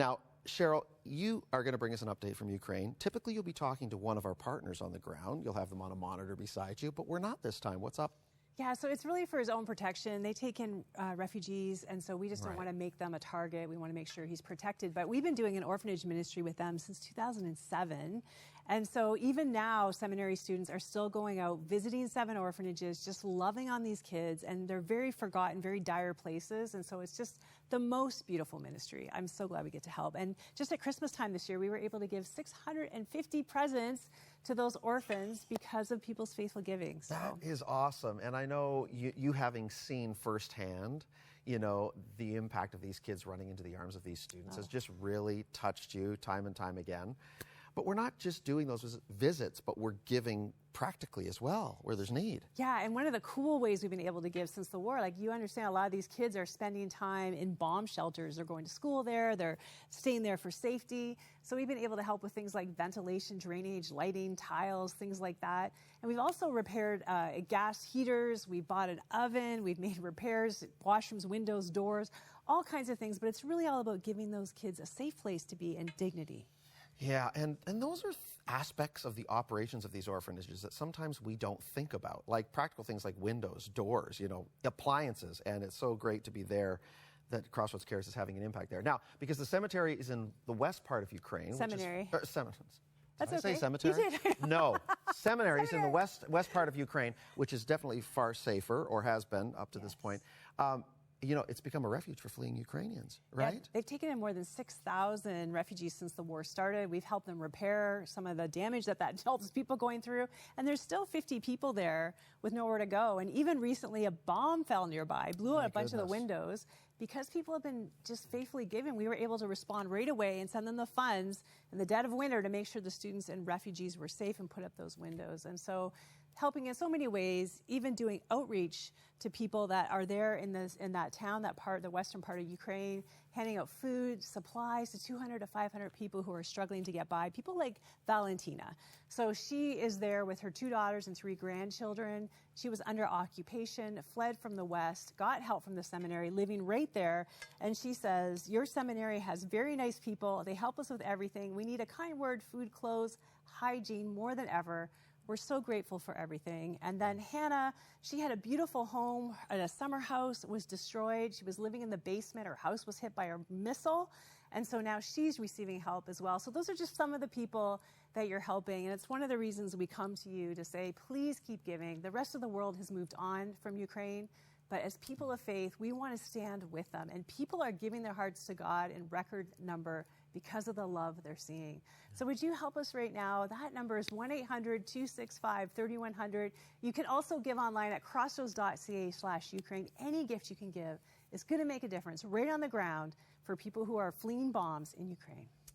Now, Cheryl, you are going to bring us an update from Ukraine. Typically, you'll be talking to one of our partners on the ground. You'll have them on a monitor beside you, but we're not this time. What's up? Yeah, so it's really for his own protection. They take in refugees, and so we just don't want to make them a target. We want to make sure he's protected. But we've been doing an orphanage ministry with them since 2007. And so even now, seminary students are still going out, visiting 7 orphanages, just loving on these kids. And they're very forgotten, very dire places. And so it's just the most beautiful ministry. I'm so glad we get to help. And just at Christmas time this year, we were able to give 650 presents to those orphans because of people's faithful giving. So. That is awesome. And I know you having seen firsthand, the impact of these kids running into the arms of these students has just really touched you time and time again. But we're not just doing those visits, but we're giving practically as well, where there's need. Yeah, and one of the cool ways we've been able to give since the war, like you understand, a lot of these kids are spending time in bomb shelters. They're going to school there. They're staying there for safety. So we've been able to help with things like ventilation, drainage, lighting, tiles, things like that. And we've also repaired gas heaters. We bought an oven. We've made repairs, washrooms, windows, doors, all kinds of things. But it's really all about giving those kids a safe place to be and dignity. Yeah, and those are aspects of the operations of these orphanages that sometimes we don't think about, like practical things like windows, doors, appliances, and it's so great to be there that Crossroads Cares is having an impact there. Now, because the cemetery is in the west part of Ukraine. Seminary. That's okay. Say cemetery? You did. No, seminary is in the west part of Ukraine, which is definitely far safer, or has been up to this point. It's become a refuge for fleeing Ukrainians, right? Yeah, they've taken in more than 6,000 refugees since the war started. We've helped them repair some of the damage that helps people going through. And there's still 50 people there with nowhere to go. And even recently, a bomb fell nearby, blew out a bunch of the windows. Because people have been just faithfully giving, we were able to respond right away and send them the funds in the dead of winter to make sure the students and refugees were safe and put up those windows. And so helping in so many ways, even doing outreach to people that are there in that town, the western part of Ukraine, handing out food, supplies to 200 to 500 people who are struggling to get by, people like Valentina. So she is there with her 2 daughters and 3 grandchildren. She was under occupation, fled from the West, got help from the seminary, living right there. And she says, your seminary has very nice people. They help us with everything. We need a kind word, food, clothes, hygiene more than ever. We're so grateful for everything. And then Hannah, she had a beautiful home at a summer house. It was destroyed. She was living in the basement. Her house was hit by a missile. And so now she's receiving help as well. So those are just some of the people that you're helping. And it's one of the reasons we come to you to say, please keep giving. The rest of the world has moved on from Ukraine. But as people of faith, we want to stand with them. And people are giving their hearts to God in record number because of the love they're seeing. So would you help us right now? That number is 1-800-265-3100. You can also give online at crossroads.ca/Ukraine. Any gift you can give is going to make a difference right on the ground for people who are fleeing bombs in Ukraine.